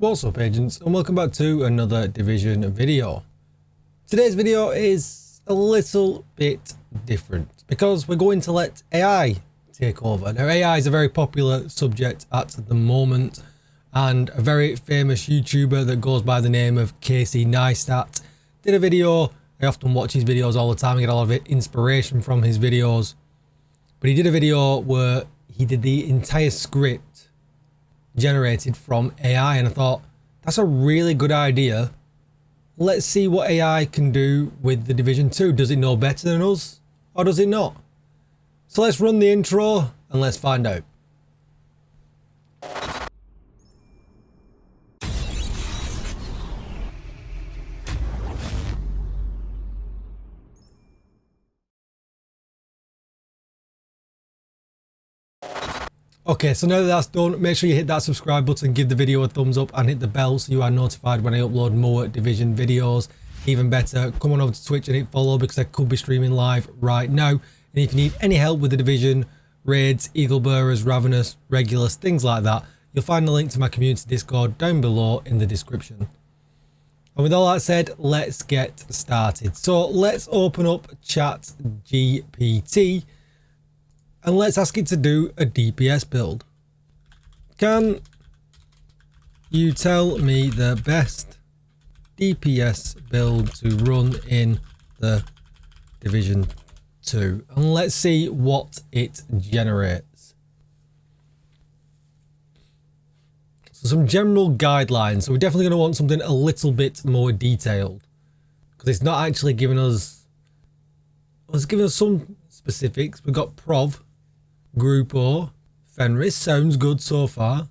What's up, agents, and welcome back to another Division video. Today's video is a little bit different because we're going to let AI take over. Now, AI is a very popular subject at the moment, and a very famous YouTuber that goes by the name of Casey Neistat did a video. I often watch his videos all the time and get a lot of inspiration from his videos, but he did a video where he did the entire script generated from AI, and I thought that's a really good idea. Let's see what AI can do with the Division 2. Does it know better than us, or does it not? So let's run the intro and let's find out. Okay, so now that that's done, make sure you hit that subscribe button, give the video a thumbs up and hit the bell so you are notified when I upload more Division videos. Even better, come on over to Twitch and hit follow because I could be streaming live right now. And if you need any help with the Division, raids, Eagle Bearers, Ravenous, Regulars, things like that, you'll find the link to my community Discord down below in the description. And with all that said, let's get started. So let's open up ChatGPT. And let's ask it to do a DPS build. Can you tell me the best DPS build to run in the Division 2? And let's see what it generates. So some general guidelines. So we're definitely going to want something a little bit more detailed, because it's not actually giving us... Well, it's giving us some specifics. We've got Prov, Group O, Fenris, sounds good so far.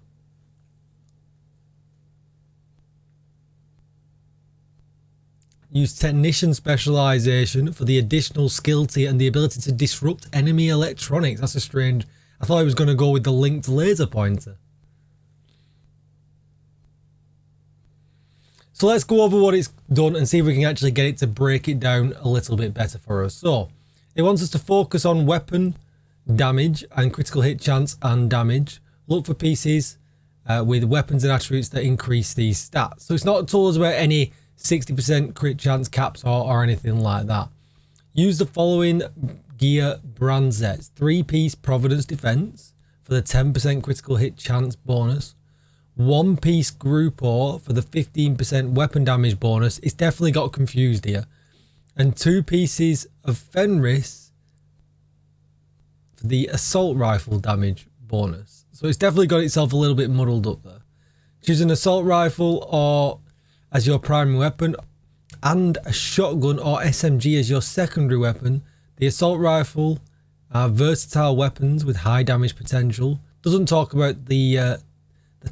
Use Technician specialization for the additional skill tier and the ability to disrupt enemy electronics. That's a strange... I thought I was going to go with the linked laser pointer. So let's go over what it's done and see if we can actually get it to break it down a little bit better for us. So it wants us to focus on weapon damage and critical hit chance and damage. Look for pieces with weapons and attributes that increase these stats. So it's not told us about any 60% crit chance caps or anything like that. Use the following gear brand sets: 3-piece Providence Defense for the 10% critical hit chance bonus, 1-piece Group O for the 15% weapon damage bonus. It's definitely got confused here. And 2 pieces of Fenris for the assault rifle damage bonus. So it's definitely got itself a little bit muddled up there. Choose an assault rifle or as your primary weapon and a shotgun or SMG as your secondary weapon. The assault rifle are versatile weapons with high damage potential. Doesn't talk about the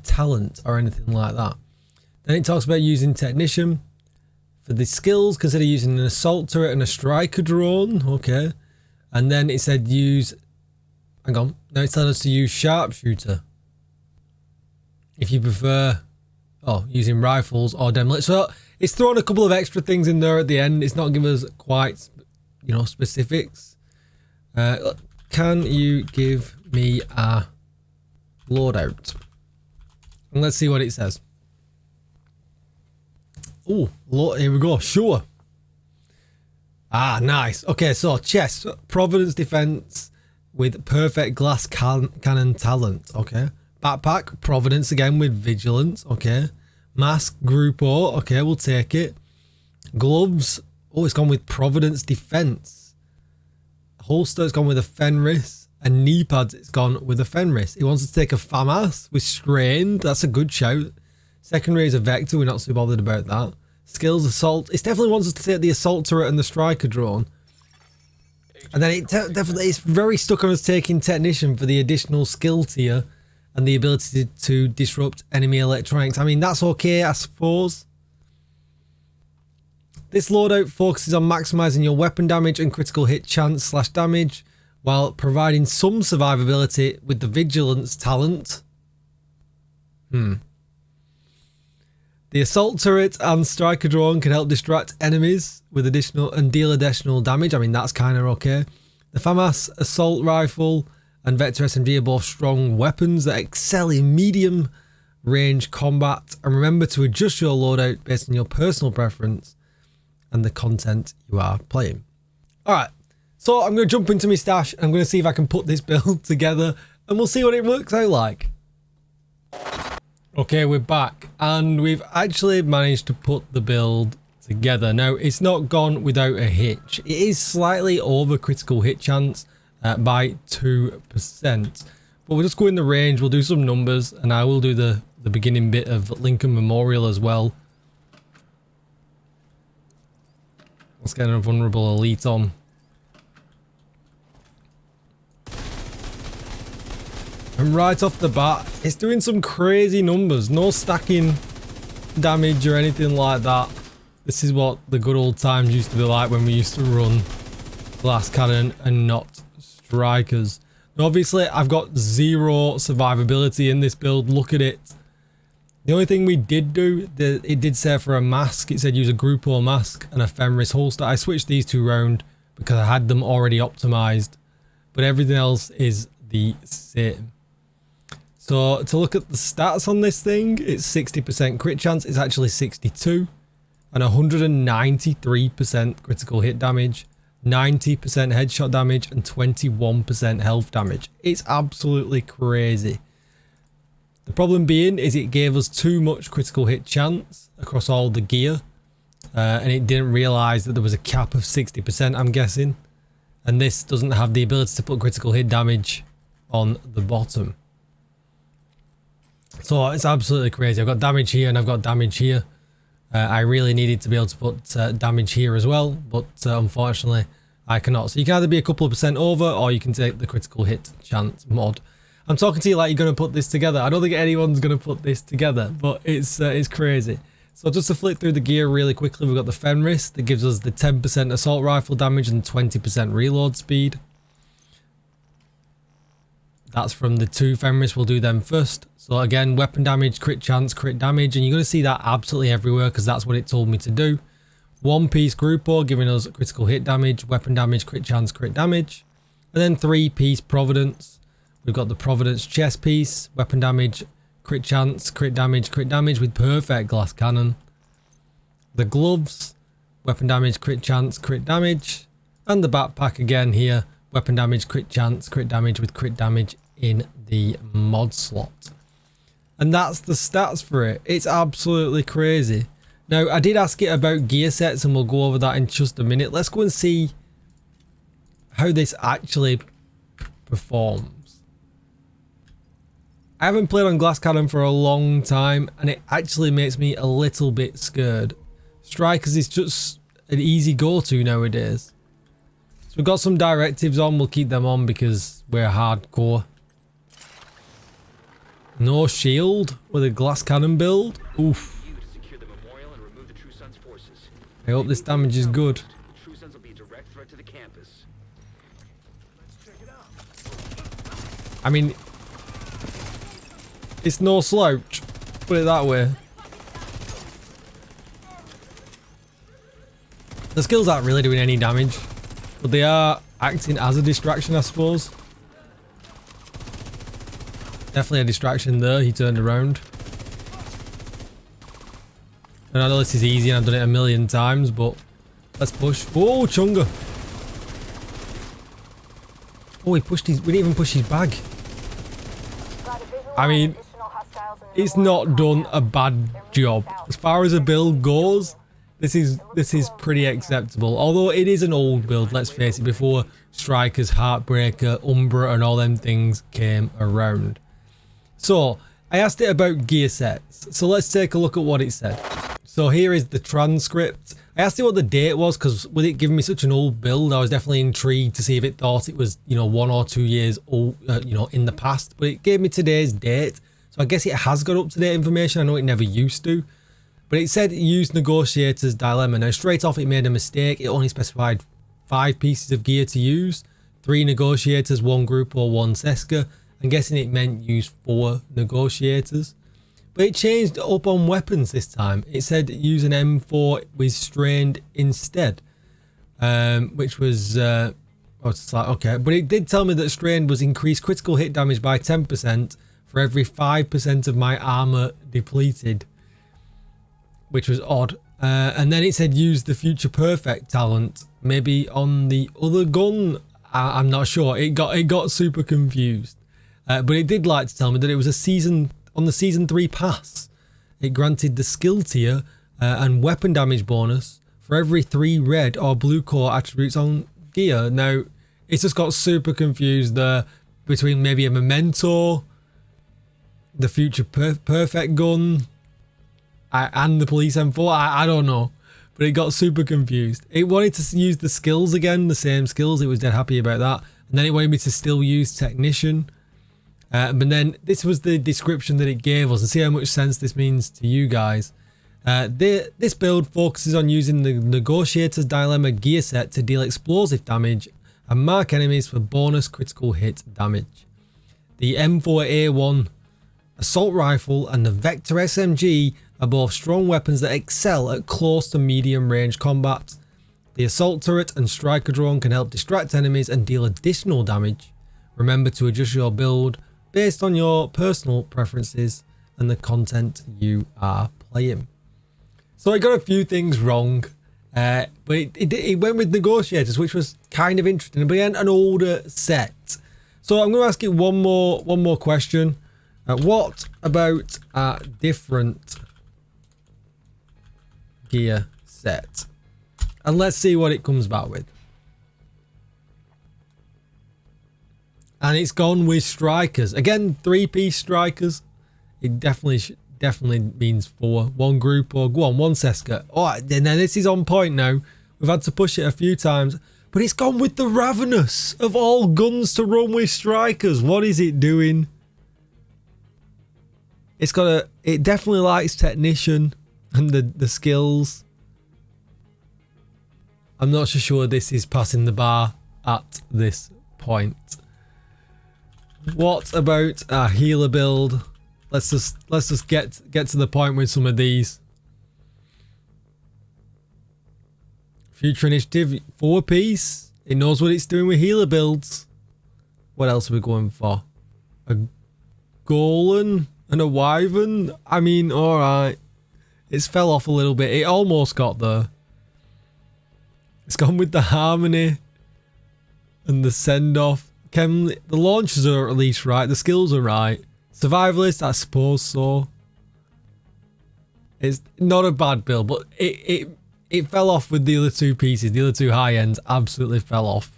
talent or anything like that. Then it talks about using Technician. For the skills, consider using an assault turret and a striker drone. Okay. And then it said use... Hang on. Now it's telling us to use sharpshooter. If you prefer... Oh, using rifles or demolition. So it's thrown a couple of extra things in there at the end. It's not giving us quite, you know, specifics. Can you give me a loadout? And let's see what it says. Oh, here we go. Sure. Ah, nice. Okay, so chest, Providence Defense with perfect glass cannon talent. Okay. Backpack, Providence again with vigilance. Okay. Mask, Group O. Okay, we'll take it. Gloves. Oh, it's gone with Providence Defense. Holster, it's gone with a Fenris. And knee pads, it's gone with a Fenris. It wants to take a FAMAS with Strained. That's a good shout. Secondary is a Vector. We're not so bothered about that. Skills, Assault. It definitely wants us to take the Assault turret and the Striker drone. And then it definitely is very stuck on us taking Technician for the additional skill tier and the ability to disrupt enemy electronics. I mean, that's okay, I suppose. This loadout focuses on maximizing your weapon damage and critical hit chance / damage while providing some survivability with the vigilance talent. The assault turret and striker drone can help distract enemies with additional and deal additional damage. I mean, that's kind of okay. The FAMAS assault rifle and Vector SMG are both strong weapons that excel in medium range, combat, and remember to adjust your loadout based on your personal preference and the content you are playing. Alright, so I'm going to jump into my stash. I'm going to see if I can put this build together and we'll see what it works out like. Okay, we're back and we've actually managed to put the build together. Now, it's not gone without a hitch. It is slightly over critical hit chance by 2%. But we'll just go in the range, we'll do some numbers, and I will do the beginning bit of Lincoln Memorial as well. Let's get a vulnerable elite on. And right off the bat, it's doing some crazy numbers. No stacking damage or anything like that. This is what the good old times used to be like when we used to run glass cannon and not strikers. Now obviously, I've got 0 survivability in this build. Look at it. The only thing we did do, it did say for a mask, it said use a Grupo mask and a Fenris holster. I switched these two round because I had them already optimized, but everything else is the same. So to look at the stats on this thing, it's 60% crit chance. It's actually 62 and 193% critical hit damage, 90% headshot damage and 21% health damage. It's absolutely crazy. The problem being is it gave us too much critical hit chance across all the gear, and it didn't realize that there was a cap of 60%, I'm guessing, and this doesn't have the ability to put critical hit damage on the bottom. So it's absolutely crazy. I've got damage here and I've got damage here. I really needed to be able to put damage here as well, but unfortunately I cannot. So you can either be a couple of percent over or you can take the critical hit chance mod. I'm talking to you like you're going to put this together. I don't think anyone's going to put this together, but it's crazy. So just to flick through the gear really quickly, we've got the Fenris that gives us the 10% assault rifle damage and 20% reload speed. That's from the 2 Fenris. We'll do them first. So again, weapon damage, crit chance, crit damage, and you're going to see that absolutely everywhere because that's what it told me to do. 1-piece Grupo giving us critical hit damage, weapon damage, crit chance, crit damage, and then 3-piece Providence. We've got the Providence chest piece, weapon damage, crit chance, crit damage with perfect glass cannon. The gloves, weapon damage, crit chance, crit damage. And the backpack again here, weapon damage, crit chance, crit damage with crit damage in the mod slot. And that's the stats for it. It's absolutely crazy. Now, I did ask it about gear sets and we'll go over that in just a minute. Let's go and see how this actually performs. I haven't played on glass cannon for a long time and it actually makes me a little bit scared. Strikers is just an easy go-to nowadays. So we've got some directives on, we'll keep them on because we're hardcore. No shield with a glass cannon build? Oof. I hope this damage is good. I mean, it's no slouch, put it that way. The skills aren't really doing any damage, but they are acting as a distraction, I suppose. Definitely a distraction there, he turned around. And I know this is easy and I've done it a million times, but let's push. Oh, Chunga. Oh, we didn't even push his bag. I mean, it's not done a bad job. As far as a build goes, this is pretty acceptable. Although it is an old build, let's face it, before Strikers, Heartbreaker, Umbra and all them things came around. So, I asked it about gear sets. So let's take a look at what it said. So here is the transcript. I asked it what the date was because with it giving me such an old build, I was definitely intrigued to see if it thought it was, 1 or 2 years old, in the past. But it gave me today's date. So I guess it has got up-to-date information. I know it never used to. But it said use Negotiator's Dilemma. Now, straight off, it made a mistake. It only specified 5 pieces of gear to use. 3 Negotiators, 1 Grupo, 1 Seska. I'm guessing it meant use 4 Negotiators. But it changed up on weapons this time. It said use an M4 with Strained instead. Which was... it's like, okay. But it did tell me that Strained was increased critical hit damage by 10%, for every 5% of my armor depleted, which was odd. And then it said use the future perfect talent, maybe on the other gun. I'm not sure. It got super confused, but it did like to tell me that it was on the season 3 pass. It granted the skill tier and weapon damage bonus for every 3 red or blue core attributes on gear. Now it's just got super confused there between maybe a memento, the future perfect gun, and the police M4. I don't know, but it got super confused. It wanted to use the skills again, the same skills. It was dead happy about that. And then it wanted me to still use technician. But then this was the description that it gave us, and see how much sense this means to you guys. This build focuses on using the Negotiator's Dilemma gear set to deal explosive damage and mark enemies for bonus critical hit damage. The M4A1 assault rifle and the Vector SMG are both strong weapons that excel at close to medium range combat. The assault turret and striker drone can help distract enemies and deal additional damage. Remember to adjust your build based on your personal preferences and the content you are playing. So I got a few things wrong, but it went with Negotiators, which was kind of interesting, but again, an older set. So I'm going to ask it one more question. What about a different gear set? And let's see what it comes back with. And it's gone with strikers. Again, 3-piece strikers. It definitely means 4. 1 group or go on, 1 Seska. Oh, now this is on point now. We've had to push it a few times. But it's gone with the Ravenous of all guns to run with strikers. What is it doing? It's got it definitely likes technician and the skills. I'm not so sure this is passing the bar at this point. What about a healer build? Let's just get to the point with some of these. Future Initiative 4-piece. It knows what it's doing with healer builds. What else are we going for? A Golan and a Wyvern? I mean, alright. It's fell off a little bit. It almost got there. It's gone with the Harmony and the send-off. The launches are at least right. The skills are right. Survivalist, I suppose so. It's not a bad build, but it fell off with the other 2 pieces. The other 2 high ends absolutely fell off.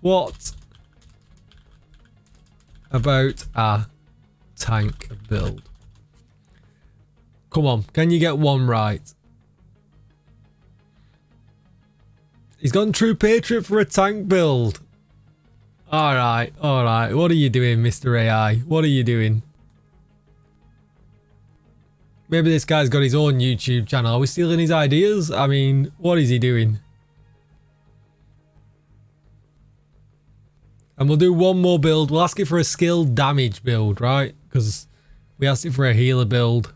What about a tank build? Come on, can you get one right? He's gone True Patriot for a tank build. Alright. What are you doing, Mr. AI? What are you doing? Maybe this guy's got his own YouTube channel. Are we stealing his ideas? I mean, what is he doing? And we'll do one more build. We'll ask it for a skill damage build, right? Because we asked it for a healer build.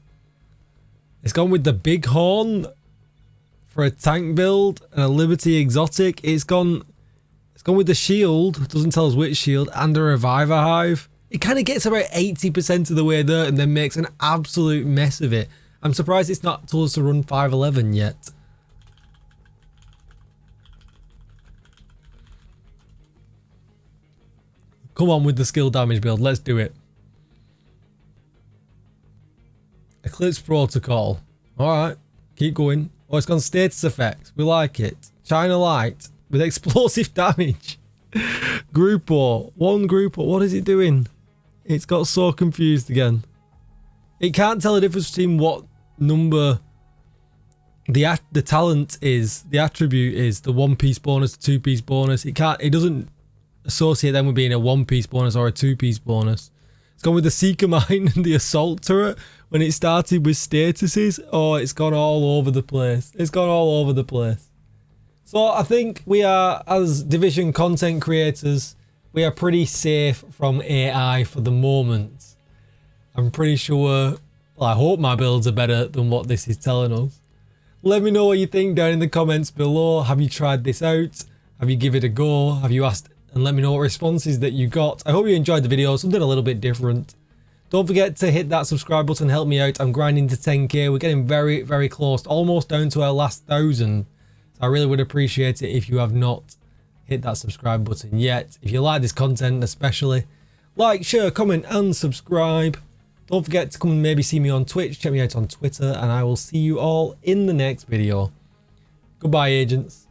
It's gone with the Bighorn for a tank build and a Liberty exotic. It's gone with the shield. It doesn't tell us which shield, and a Reviver Hive. It kind of gets about 80% of the way there and then makes an absolute mess of it. I'm surprised it's not told us to run 511 yet. Come on with the skill damage build. Let's do it. Eclipse Protocol. Alright. Keep going. Oh, it's gone status effects. We like it. China Light with explosive damage. Groupo. 1 Groupo. What is it doing? It's got so confused again. It can't tell the difference between what number the talent is, the attribute is, the 1-piece bonus, the 2-piece bonus. It doesn't associate them with being a 1-piece bonus or a 2-piece bonus. It's gone with the Seeker Mine and the Assault Turret when it started with statuses. Oh, it's gone all over the place. It's gone all over the place. So I think we are, as Division content creators, we are pretty safe from AI for the moment. I'm pretty sure, well, I hope my builds are better than what this is telling us. Let me know what you think down in the comments below. Have you tried this out? Have you give it a go? Have you asked? And let me know what responses that you got. I hope you enjoyed the video, something a little bit different. Don't forget to hit that subscribe button, help me out. I'm grinding to 10k. We're getting very, very close, almost down to our last 1,000. So I really would appreciate it if you have not hit that subscribe button yet. If you like this content especially, like, share, comment and subscribe. Don't forget to come and maybe see me on Twitch, check me out on Twitter, and I will see you all in the next video. Goodbye, agents.